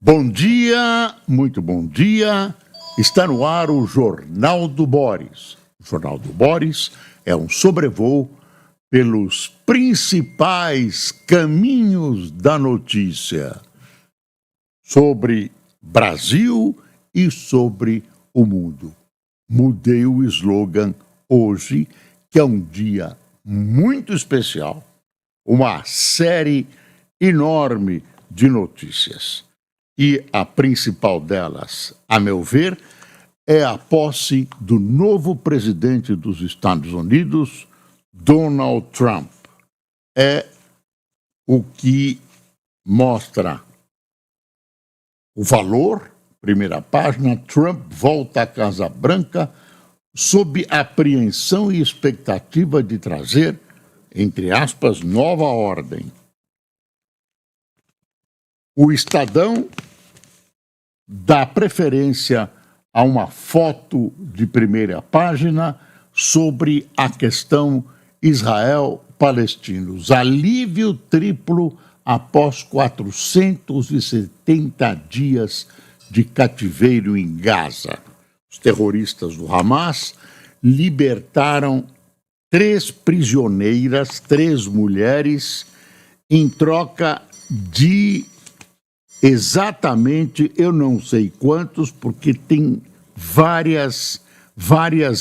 Bom dia, muito bom dia. Está no ar o Jornal do Boris. O Jornal do Boris é um sobrevoo pelos principais caminhos da notícia sobre Brasil e sobre o mundo. Mudei o slogan hoje, que é um dia muito especial, uma série enorme de notícias. E a principal delas, a meu ver, é a posse do novo presidente dos Estados Unidos, Donald Trump. É o que mostra o valor, primeira página. Trump volta à Casa Branca sob apreensão e expectativa de trazer, entre aspas, nova ordem. O Estadão dá preferência a uma foto de primeira página sobre a questão Israel-Palestinos. Alívio triplo após 470 dias de cativeiro em Gaza. Os terroristas do Hamas libertaram 3 prisioneiras, 3 mulheres, em troca de exatamente, eu não sei quantos, porque tem várias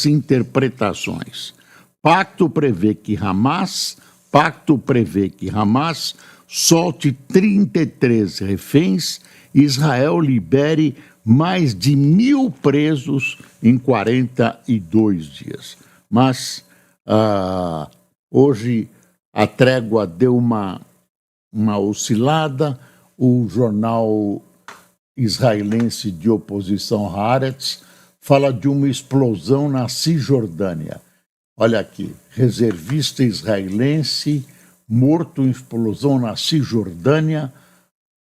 interpretações. Pacto prevê que Hamas solte 33 reféns e Israel libere mais de 1.000 presos em 42 dias. Mas hoje a trégua deu uma oscilada. O jornal israelense de oposição Haaretz fala de uma explosão na Cisjordânia. Olha aqui, reservista israelense morto em explosão na Cisjordânia,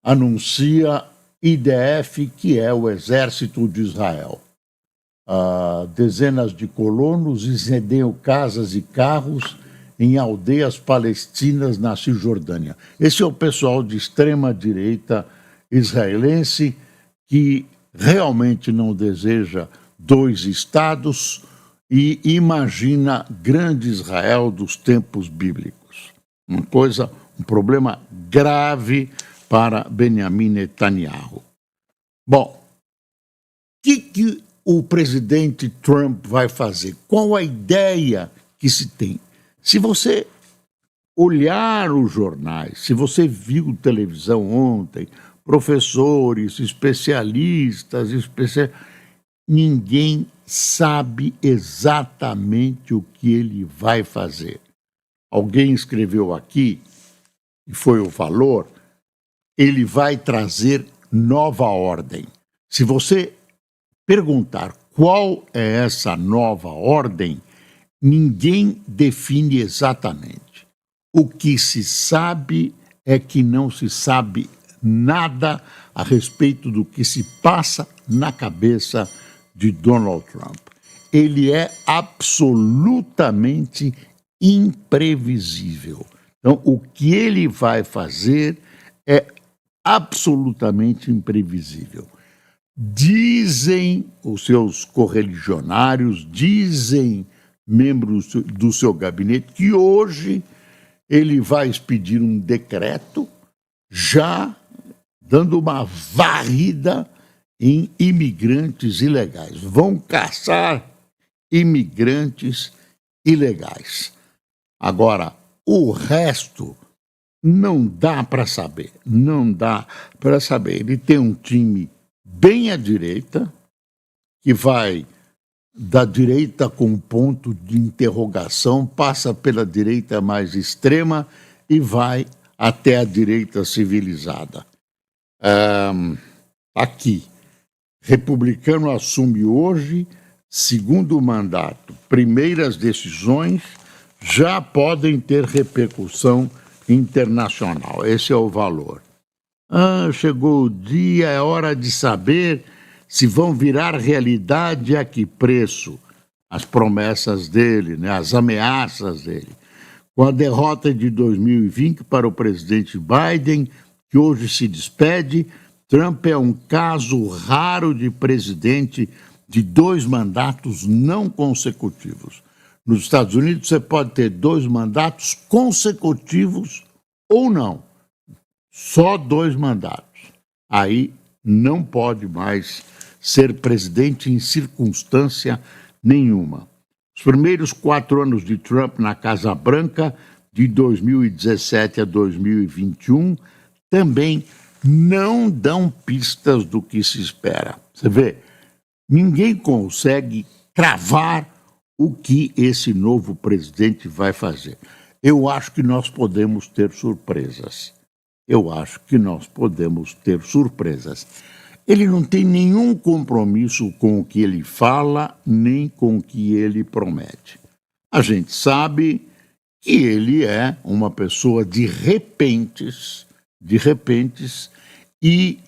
anuncia IDF, que é o Exército de Israel. Dezenas de colonos incendiam casas e carros em aldeias palestinas na Cisjordânia. Esse é o pessoal de extrema-direita israelense que realmente não deseja 2 estados e imagina grande Israel dos tempos bíblicos. Um problema grave para Benjamin Netanyahu. Bom, o que o presidente Trump vai fazer? Qual a ideia que se tem? Se você olhar os jornais, se você viu televisão ontem, professores, especialistas, ninguém sabe exatamente o que ele vai fazer. Alguém escreveu aqui, e foi o valor, ele vai trazer nova ordem. Se você perguntar qual é essa nova ordem, ninguém define exatamente. O que se sabe é que não se sabe nada a respeito do que se passa na cabeça de Donald Trump. Ele é absolutamente imprevisível. Então, o que ele vai fazer é absolutamente imprevisível. Dizem os seus correligionários, dizem membros do seu gabinete, que hoje ele vai expedir um decreto já dando uma varrida em imigrantes ilegais. Vão caçar imigrantes ilegais. Agora, o resto não dá para saber. Não dá para saber. Ele tem um time bem à direita, que vai da direita com ponto de interrogação, passa pela direita mais extrema e vai até a direita civilizada. Aqui, republicano assume hoje, segundo mandato. Primeiras decisões já podem ter repercussão internacional. Esse é o valor. Chegou o dia, é hora de saber se vão virar realidade, a que preço. As promessas dele, as ameaças dele. Com a derrota de 2020 para o presidente Biden, que hoje se despede, Trump é um caso raro de presidente de 2 mandatos não consecutivos. Nos Estados Unidos, você pode ter 2 mandatos consecutivos ou não. Só 2 mandatos. Aí não pode mais ser presidente em circunstância nenhuma. Os primeiros 4 anos de Trump na Casa Branca, de 2017 a 2021, também não dão pistas do que se espera. Você vê, ninguém consegue cravar o que esse novo presidente vai fazer. Eu acho que nós podemos ter surpresas. Ele não tem nenhum compromisso com o que ele fala, nem com o que ele promete. A gente sabe que ele é uma pessoa de repentes e,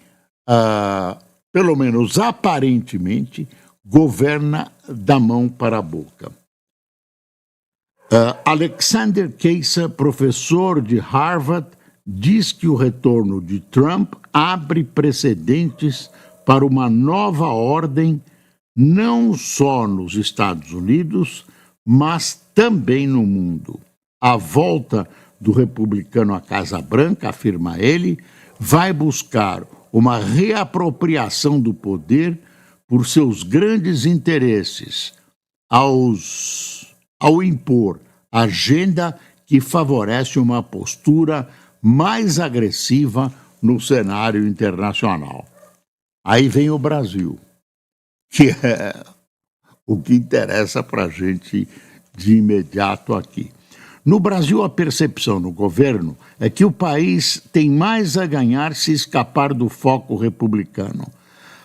pelo menos aparentemente, governa da mão para a boca. Alexander Keisler, professor de Harvard, diz que o retorno de Trump abre precedentes para uma nova ordem, não só nos Estados Unidos, mas também no mundo. A volta do republicano à Casa Branca, afirma ele, vai buscar uma reapropriação do poder por seus grandes interesses, ao impor agenda que favorece uma postura mais agressiva no cenário internacional. Aí vem o Brasil, que é o que interessa para a gente de imediato aqui. No Brasil, a percepção no governo é que o país tem mais a ganhar se escapar do foco republicano.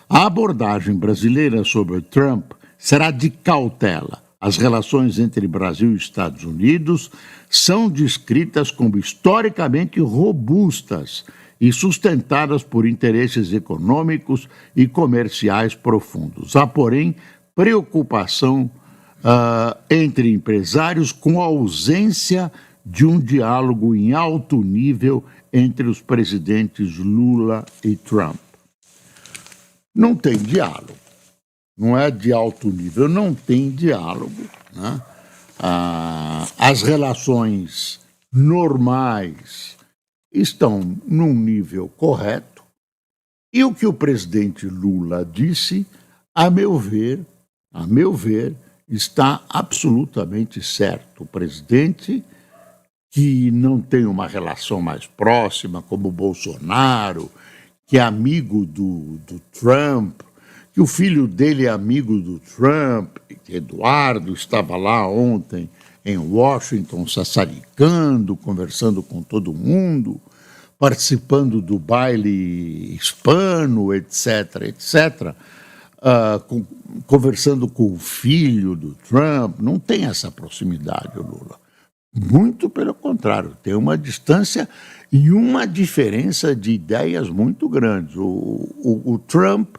A abordagem brasileira sobre Trump será de cautela. As relações entre Brasil e Estados Unidos são descritas como historicamente robustas e sustentadas por interesses econômicos e comerciais profundos. Há, porém, preocupação entre empresários com a ausência de um diálogo em alto nível entre os presidentes Lula e Trump. Não tem diálogo. Não é de alto nível, não tem diálogo, né? As relações normais estão num nível correto, e o que o presidente Lula disse, a meu ver, está absolutamente certo. O presidente, que não tem uma relação mais próxima, como o Bolsonaro, que é amigo do Trump, que o filho dele é amigo do Trump, Eduardo estava lá ontem em Washington, sassaricando, conversando com todo mundo, participando do baile hispano, etc., conversando com o filho do Trump. Não tem essa proximidade, o Lula. Muito pelo contrário, tem uma distância e uma diferença de ideias muito grandes. O Trump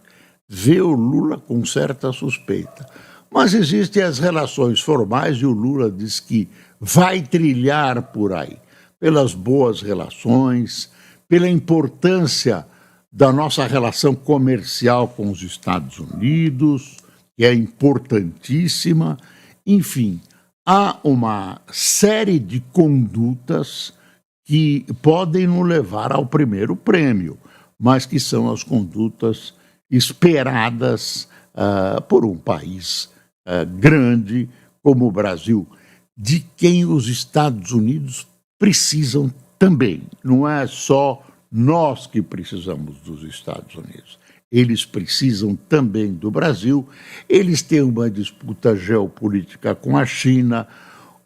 vê o Lula com certa suspeita. Mas existem as relações formais e o Lula diz que vai trilhar por aí, pelas boas relações, pela importância da nossa relação comercial com os Estados Unidos, que é importantíssima. Enfim, há uma série de condutas que podem nos levar ao primeiro prêmio, mas que são as condutas esperadas por um país grande como o Brasil, de quem os Estados Unidos precisam também. Não é só nós que precisamos dos Estados Unidos. Eles precisam também do Brasil. Eles têm uma disputa geopolítica com a China.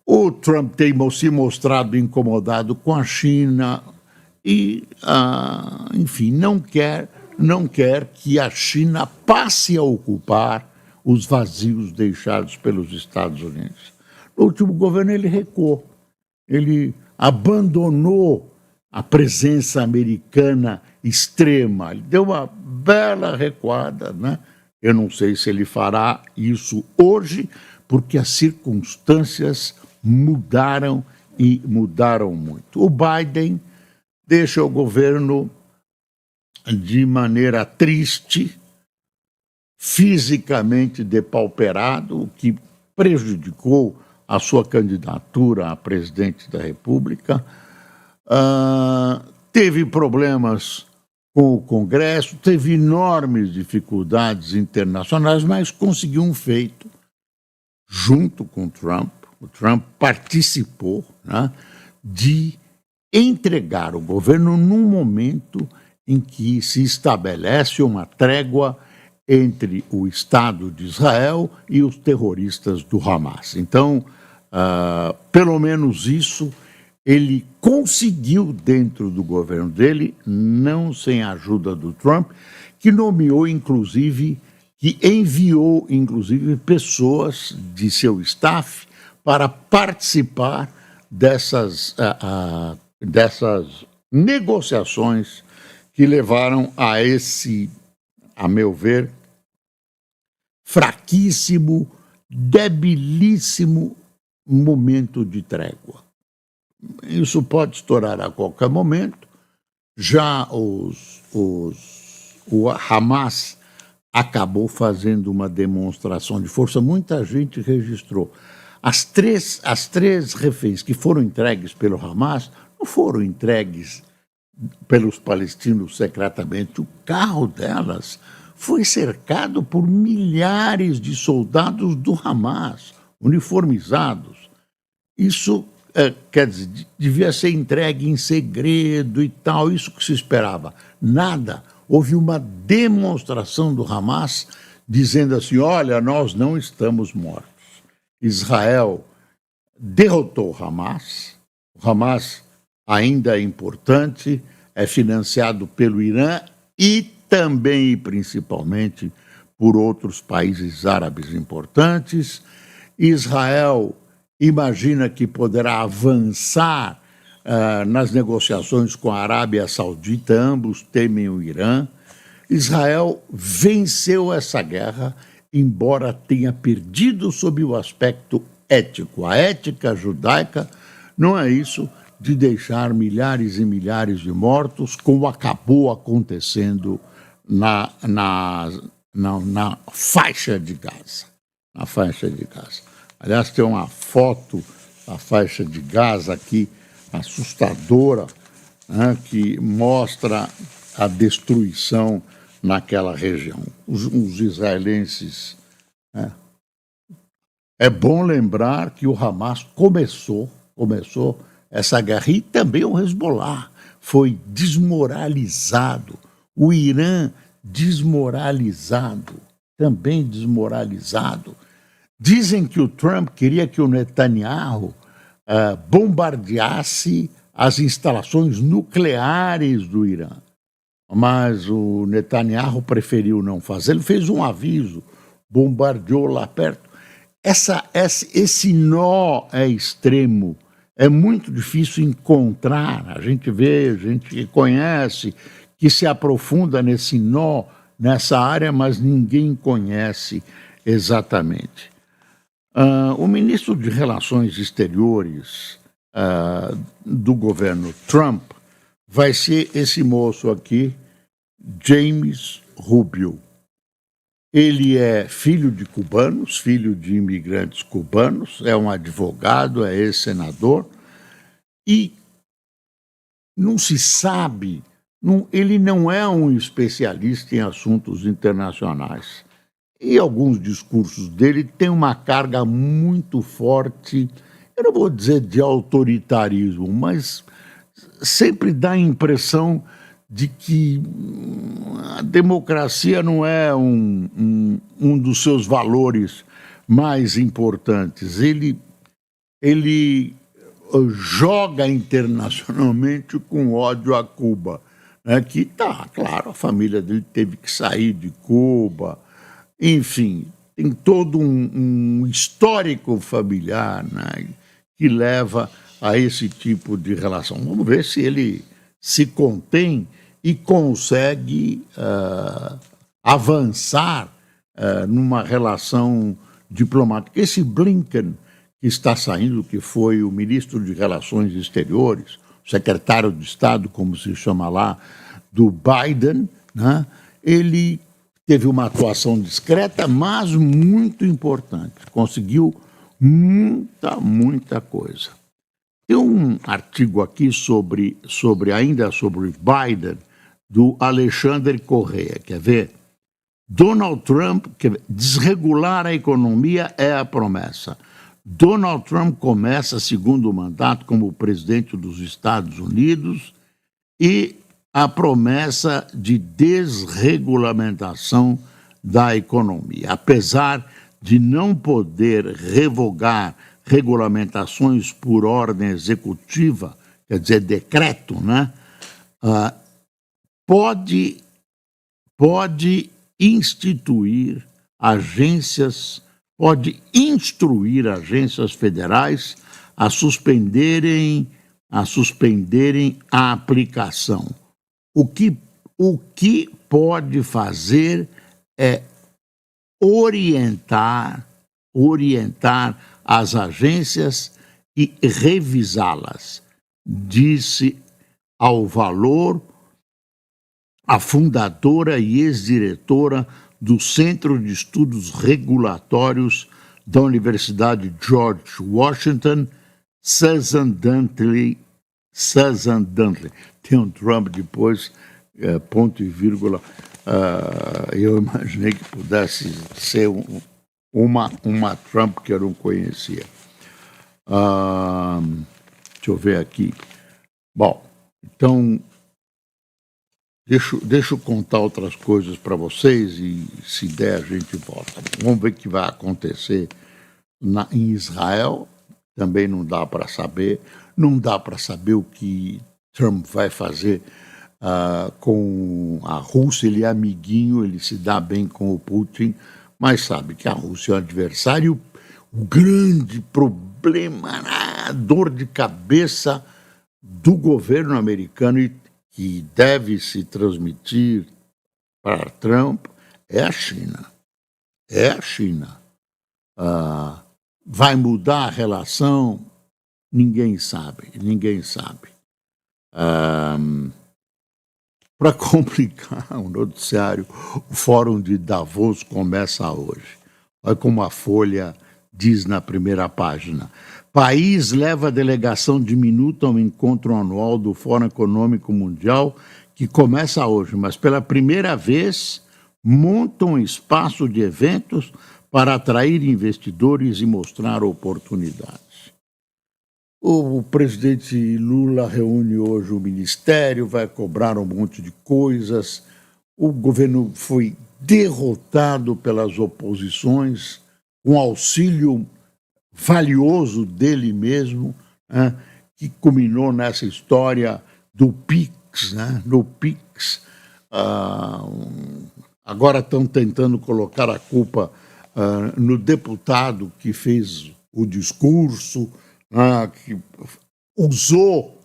O Trump tem se mostrado incomodado com a China e, enfim, não quer que a China passe a ocupar os vazios deixados pelos Estados Unidos. No último governo ele recuou, ele abandonou a presença americana extrema, ele deu uma bela recuada, né? Eu não sei se ele fará isso hoje, porque as circunstâncias mudaram e mudaram muito. O Biden deixa o governo de maneira triste, fisicamente depauperado, o que prejudicou a sua candidatura a presidente da República. Teve problemas com o Congresso, teve enormes dificuldades internacionais, mas conseguiu um feito junto com o Trump. O Trump participou, né, de entregar o governo num momento em que se estabelece uma trégua entre o Estado de Israel e os terroristas do Hamas. Então, pelo menos isso ele conseguiu dentro do governo dele, não sem a ajuda do Trump, que nomeou, inclusive, que enviou, inclusive, pessoas de seu staff para participar dessas negociações que levaram a esse, a meu ver, fraquíssimo, debilíssimo momento de trégua. Isso pode estourar a qualquer momento. Já o Hamas acabou fazendo uma demonstração de força. Muita gente registrou. As três reféns que foram entregues pelo Hamas não foram entregues pelos palestinos secretamente. O carro delas foi cercado por milhares de soldados do Hamas, uniformizados. Isso, quer dizer, devia ser entregue em segredo e tal, isso que se esperava. Nada. Houve uma demonstração do Hamas dizendo assim, olha, nós não estamos mortos. Israel derrotou o Hamas ainda é importante, é financiado pelo Irã e também e principalmente por outros países árabes importantes. Israel imagina que poderá avançar nas negociações com a Arábia Saudita, ambos temem o Irã. Israel venceu essa guerra, embora tenha perdido sob o aspecto ético. A ética judaica não é isso de deixar milhares e milhares de mortos, como acabou acontecendo na faixa de Gaza. Na faixa de Gaza. Aliás, tem uma foto da faixa de Gaza aqui, assustadora, né, que mostra a destruição naquela região. Os israelenses... Né, é bom lembrar que o Hamas começou essa guerra, e também o Hezbollah foi desmoralizado, o Irã desmoralizado, também desmoralizado. Dizem que o Trump queria que o Netanyahu bombardeasse as instalações nucleares do Irã, mas o Netanyahu preferiu não fazer. Ele fez um aviso, bombardeou lá perto. Esse nó é extremo, é muito difícil encontrar. A gente vê, gente que conhece, que se aprofunda nesse nó, nessa área, mas ninguém conhece exatamente. O ministro de Relações Exteriores do governo Trump vai ser esse moço aqui, James Rubio. Ele é filho de cubanos, filho de imigrantes cubanos, é um advogado, é ex-senador, e não se sabe, ele não é um especialista em assuntos internacionais. E alguns discursos dele têm uma carga muito forte, eu não vou dizer de autoritarismo, mas sempre dá a impressão de que a democracia não é um dos seus valores mais importantes. Ele joga internacionalmente com ódio a Cuba, né? Que tá, claro, a família dele teve que sair de Cuba, enfim, tem todo um histórico familiar, né, que leva a esse tipo de relação. Vamos ver se ele se contém e consegue avançar numa relação diplomática. Esse Blinken que está saindo, que foi o ministro de Relações Exteriores, o secretário de Estado, como se chama lá, do Biden, né? Ele teve uma atuação discreta, mas muito importante. Conseguiu muita coisa. Tem um artigo aqui ainda sobre Biden, do Alexandre Correia. Quer ver? Donald Trump, desregular a economia é a promessa. Donald Trump começa segundo mandato como presidente dos Estados Unidos e a promessa de desregulamentação da economia. Apesar de não poder revogar regulamentações por ordem executiva, quer dizer, decreto, né? Pode instruir agências federais a suspenderem a aplicação. O que pode fazer é orientar as agências e revisá-las, disse ao Valor a fundadora e ex-diretora do Centro de Estudos Regulatórios da Universidade George Washington, Susan Duntley. Tem um Trump depois, ponto e vírgula. Eu imaginei que pudesse ser uma Trump que eu não conhecia. Deixa eu ver aqui. Bom, então, deixa eu contar outras coisas para vocês e, se der, a gente volta. Vamos ver o que vai acontecer em Israel. Também não dá para saber. Não dá para saber o que Trump vai fazer com a Rússia. Ele é amiguinho, ele se dá bem com o Putin, mas sabe que a Rússia é um adversário. O grande problema, a dor de cabeça do governo americano e que deve se transmitir para Trump é a China. É a China. Vai mudar a relação? Ninguém sabe. Para complicar o noticiário, o Fórum de Davos começa hoje. Olha como a Folha diz na primeira página. País leva a delegação diminuta ao encontro anual do Fórum Econômico Mundial, que começa hoje, mas pela primeira vez monta um espaço de eventos para atrair investidores e mostrar oportunidades. O presidente Lula reúne hoje o ministério, vai cobrar um monte de coisas. O governo foi derrotado pelas oposições, um auxílio valioso dele mesmo, né, que culminou nessa história do PIX, né, no PIX. Agora estão tentando colocar a culpa no deputado que fez o discurso, que usou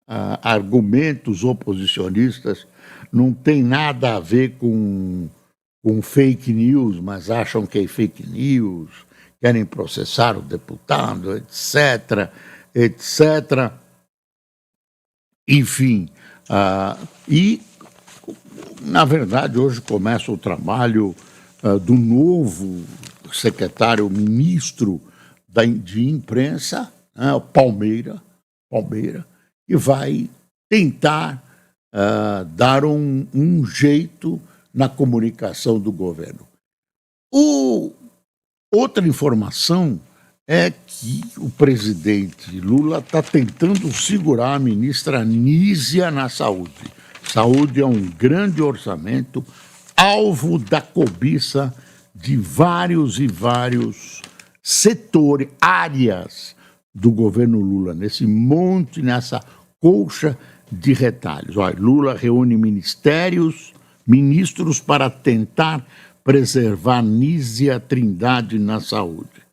argumentos oposicionistas. Não tem nada a ver com fake news, mas acham que é fake news, querem processar o deputado, etc. Enfim, e, na verdade, hoje começa o trabalho do novo secretário-ministro de imprensa, o Palmeira, que vai tentar dar um jeito na comunicação do governo. Outra informação é que o presidente Lula está tentando segurar a ministra Nízia na saúde. Saúde é um grande orçamento, alvo da cobiça de vários setores, áreas do governo Lula, nessa colcha de retalhos. Olha, Lula reúne ministros para tentar preservar Nízia Trindade na saúde.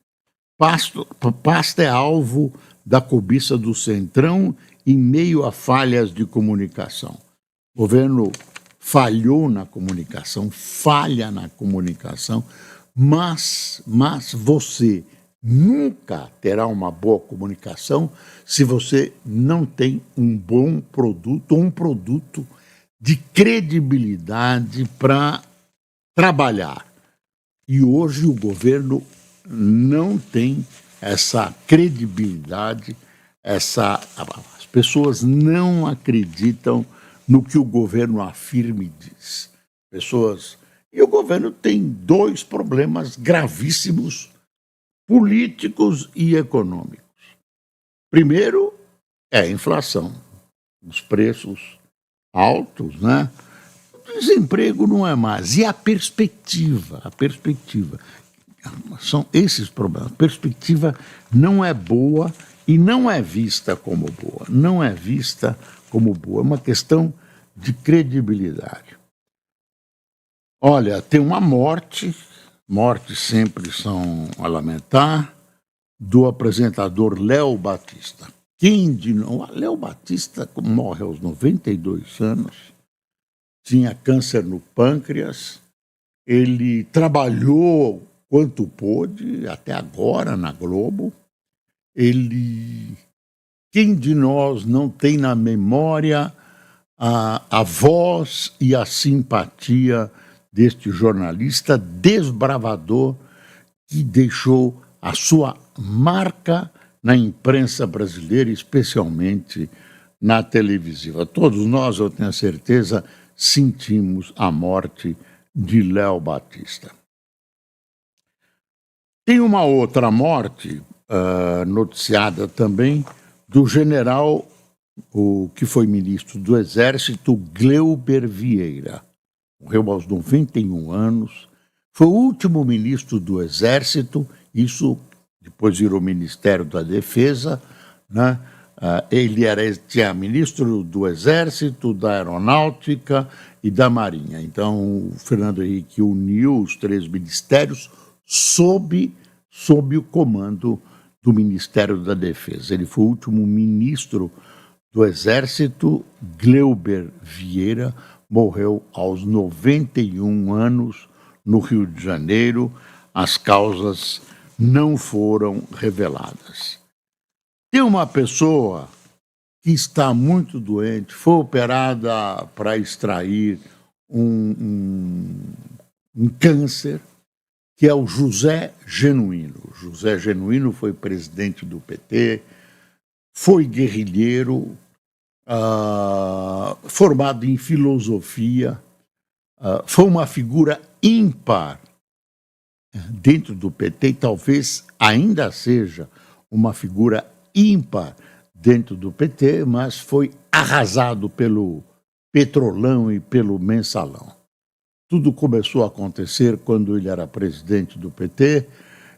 Pasta é alvo da cobiça do Centrão em meio a falhas de comunicação. O governo falha na comunicação, mas você nunca terá uma boa comunicação se você não tem um bom produto, um produto de credibilidade para trabalhar. E hoje o governo não tem essa credibilidade, as pessoas não acreditam no que o governo afirma e diz. E o governo tem dois problemas gravíssimos, políticos e econômicos. Primeiro é a inflação, os preços altos, né? O desemprego não é mais. E a perspectiva. São esses problemas. A perspectiva não é boa e não é vista como boa. Não é vista como boa. É uma questão de credibilidade. Olha, tem uma mortes sempre são a lamentar, do apresentador Léo Batista. Léo Batista morre aos 92 anos, tinha câncer no pâncreas, ele trabalhou quanto pôde, até agora na Globo. Quem de nós não tem na memória a voz e a simpatia deste jornalista desbravador que deixou a sua marca na imprensa brasileira, especialmente na televisiva. Todos nós, eu tenho certeza, sentimos a morte de Léo Batista. Tem uma outra morte noticiada também do general, o que foi ministro do Exército, Gleuber Vieira. Morreu aos 91 anos, foi o último ministro do Exército, isso depois virou Ministério da Defesa, né? Ele tinha ministro do Exército, da Aeronáutica e da Marinha. Então, o Fernando Henrique uniu os três ministérios sob o comando do Ministério da Defesa. Ele foi o último ministro do Exército. Gleuber Vieira morreu aos 91 anos no Rio de Janeiro. As causas não foram reveladas. Tem uma pessoa que está muito doente, foi operada para extrair um câncer, que é o José Genuíno. José Genuíno foi presidente do PT, foi guerrilheiro, formado em filosofia, foi uma figura ímpar dentro do PT e talvez ainda seja uma figura ímpar dentro do PT, mas foi arrasado pelo Petrolão e pelo Mensalão. Tudo começou a acontecer quando ele era presidente do PT,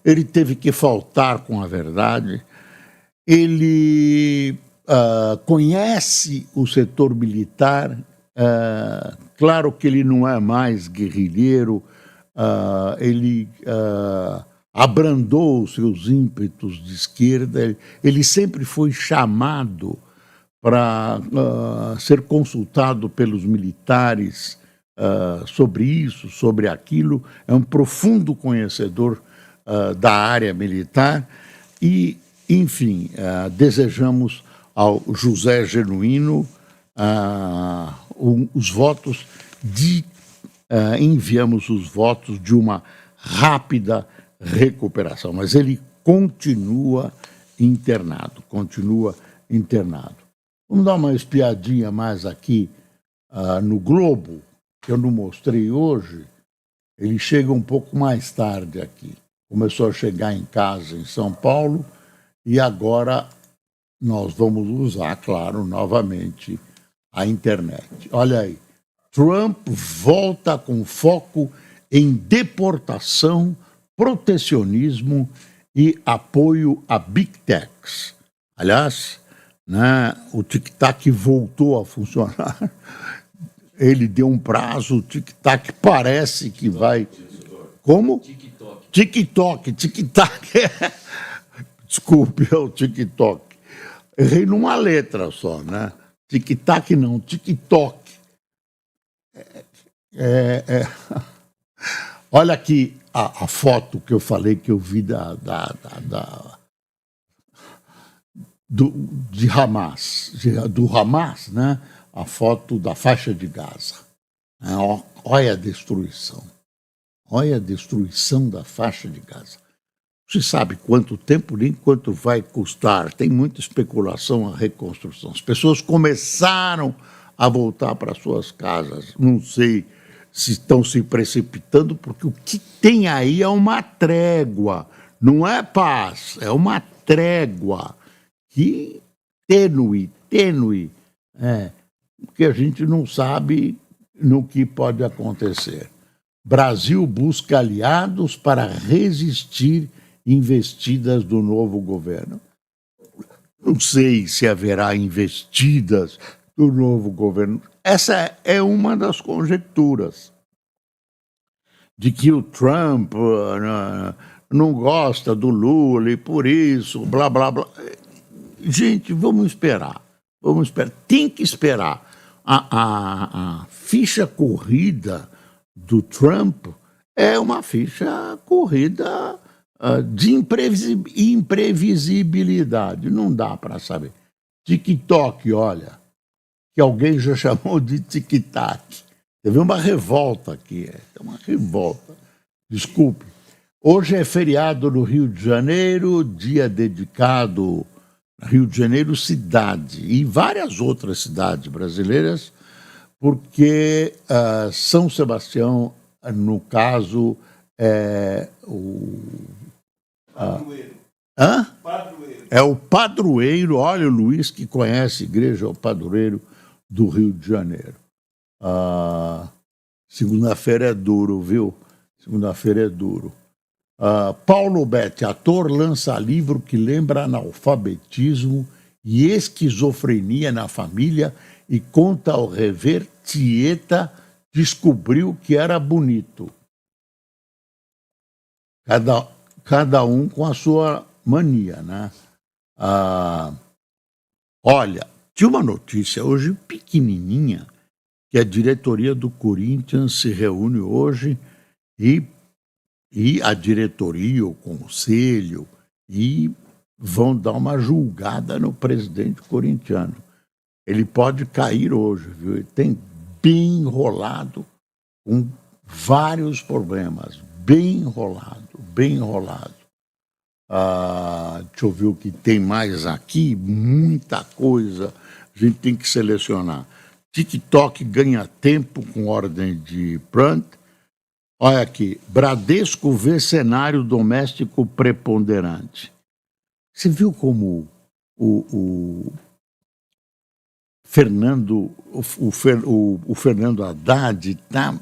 ele teve que faltar com a verdade, ele conhece o setor militar, claro que ele não é mais guerrilheiro, ele abrandou os seus ímpetos de esquerda, ele sempre foi chamado para ser consultado pelos militares sobre isso, sobre aquilo, é um profundo conhecedor da área militar e, enfim, desejamos ao José Genuíno os votos enviamos os votos de uma rápida recuperação, mas ele continua internado. Vamos dar uma espiadinha mais aqui no Globo, que eu não mostrei hoje. Ele chega um pouco mais tarde aqui. Começou a chegar em casa em São Paulo e agora nós vamos usar, claro, novamente a internet. Olha aí, Trump volta com foco em deportação, protecionismo e apoio a Big Techs. Aliás, né, o Tic-Tac voltou a funcionar. Ele deu um prazo, o Tic-Tac parece que vai... Como? TikTok. Desculpe, é o TikTok. Errei numa letra só, né? Tic-Tac não, TikTok. Olha aqui a foto que eu falei que eu vi de Hamas, do Hamas, né? a foto da faixa de Gaza. Olha a destruição. Olha a destruição da faixa de Gaza. Você sabe quanto tempo nem quanto vai custar. Tem muita especulação a reconstrução. As pessoas começaram a voltar para suas casas. Não sei se estão se precipitando, porque o que tem aí é uma trégua. Não é paz, é uma trégua. Que tênue, porque a gente não sabe no que pode acontecer. Brasil busca aliados para resistir investidas do novo governo. Não sei se haverá investidas do novo governo. Essa é uma das conjecturas de que o Trump não gosta do Lula e por isso, blá, blá, blá. Gente, vamos esperar. Tem que esperar. A ficha corrida do Trump é uma ficha corrida de imprevisibilidade. Não dá para saber. TikTok, olha, que alguém já chamou de tic-tac. Teve uma revolta aqui. Uma revolta. Desculpe. Hoje é feriado no Rio de Janeiro, dia dedicado Rio de Janeiro cidade e várias outras cidades brasileiras, porque São Sebastião, no caso, é o... Padroeiro. Hã? Padroeiro. É o padroeiro, olha o Luiz que conhece a igreja, é o padroeiro do Rio de Janeiro. Segunda-feira é duro, viu? Segunda-feira é duro. Paulo Betti, ator, lança livro que lembra analfabetismo e esquizofrenia na família e conta ao rever Tieta descobriu que era bonito. Cada um com a sua mania, né? Olha, tinha uma notícia hoje pequenininha que a diretoria do Corinthians se reúne hoje e a diretoria, o conselho, e vão dar uma julgada no presidente corintiano. Ele pode cair hoje, viu? Ele tem bem enrolado, com vários problemas, bem enrolado. Deixa eu ver o que tem mais aqui, muita coisa, a gente tem que selecionar. TikTok ganha tempo com ordem de Trump. Olha aqui, Bradesco vê cenário doméstico preponderante. Você viu como o Fernando Haddad está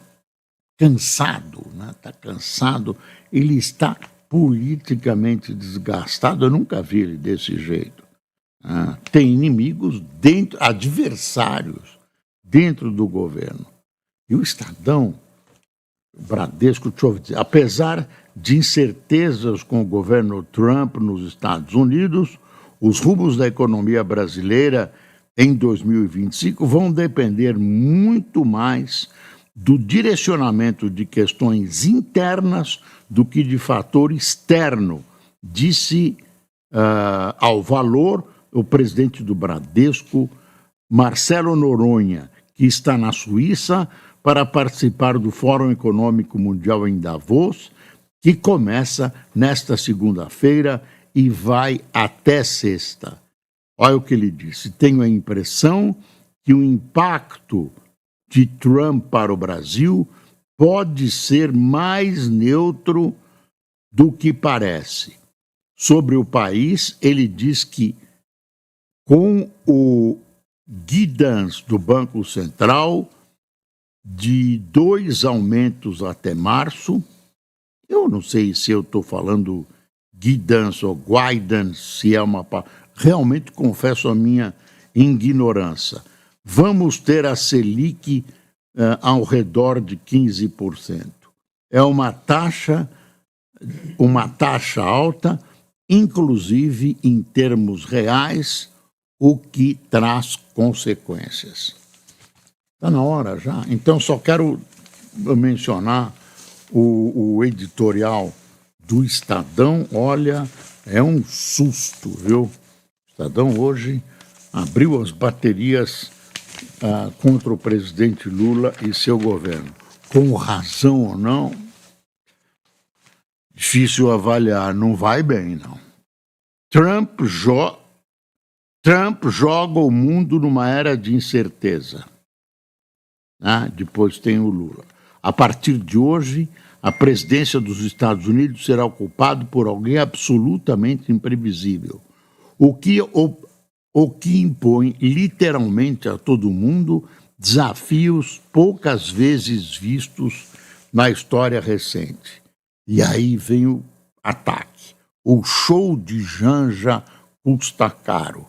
cansado, né? Está cansado, ele está politicamente desgastado. Eu nunca vi ele desse jeito. Tem inimigos adversários dentro do governo. E o Estadão, o Bradesco, deixa eu dizer, apesar de incertezas com o governo Trump nos Estados Unidos, os rumos da economia brasileira em 2025 vão depender muito mais do direcionamento de questões internas do que de fator externo, disse ao Valor o presidente do Bradesco, Marcelo Noronha, que está na Suíça para participar do Fórum Econômico Mundial em Davos, que começa nesta segunda-feira e vai até sexta. Olha o que ele disse: tenho a impressão que o impacto de Trump para o Brasil pode ser mais neutro do que parece. Sobre o país, ele diz que com o guidance do Banco Central de 2 aumentos até março, eu não sei se eu estou falando guidance ou guidance, se é uma... Realmente confesso a minha ignorância. Vamos ter a Selic ao redor de 15%. É uma taxa alta, inclusive em termos reais, o que traz consequências. Está na hora já? Então só quero mencionar o editorial do Estadão. Olha, é um susto, viu? O Estadão hoje abriu as baterias contra o presidente Lula e seu governo. Com razão ou não, difícil avaliar, não vai bem, não. Trump joga o mundo numa era de incerteza. Depois tem o Lula. A partir de hoje, a presidência dos Estados Unidos será ocupada por alguém absolutamente imprevisível, o que impõe literalmente a todo mundo desafios poucas vezes vistos na história recente. E aí vem o ataque. O show de Janja custa caro.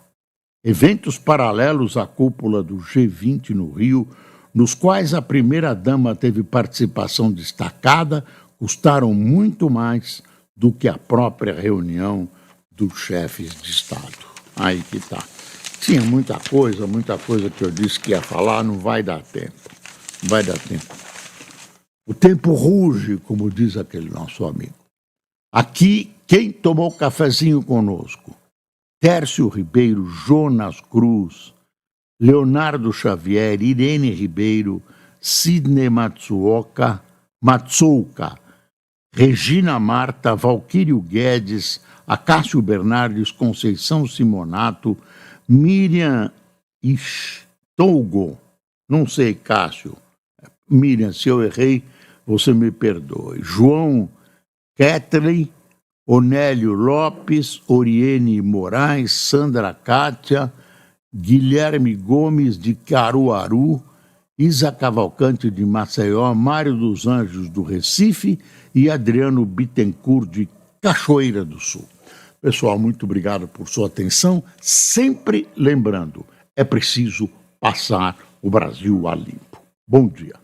Eventos paralelos à cúpula do G20 no Rio, nos quais a primeira-dama teve participação destacada, custaram muito mais do que a própria reunião dos chefes de Estado. Aí que tá. Tinha muita coisa que eu disse que ia falar, não vai dar tempo. Não vai dar tempo. O tempo ruge, como diz aquele nosso amigo. Aqui, quem tomou cafezinho conosco? Tércio Ribeiro, Jonas Cruz, Leonardo Xavier, Irene Ribeiro, Sidney Matsuoka, Regina Marta, Valquírio Guedes, Acácio Bernardes, Conceição Simonato, Miriam Istolgo, não sei, Cássio. Miriam, se eu errei, você me perdoe. João Ketley, Onélio Lopes, Oriene Moraes, Sandra Cátia, Guilherme Gomes de Caruaru, Isa Cavalcante de Maceió, Mário dos Anjos do Recife e Adriano Bittencourt de Cachoeira do Sul. Pessoal, muito obrigado por sua atenção. Sempre lembrando, é preciso passar o Brasil a limpo. Bom dia.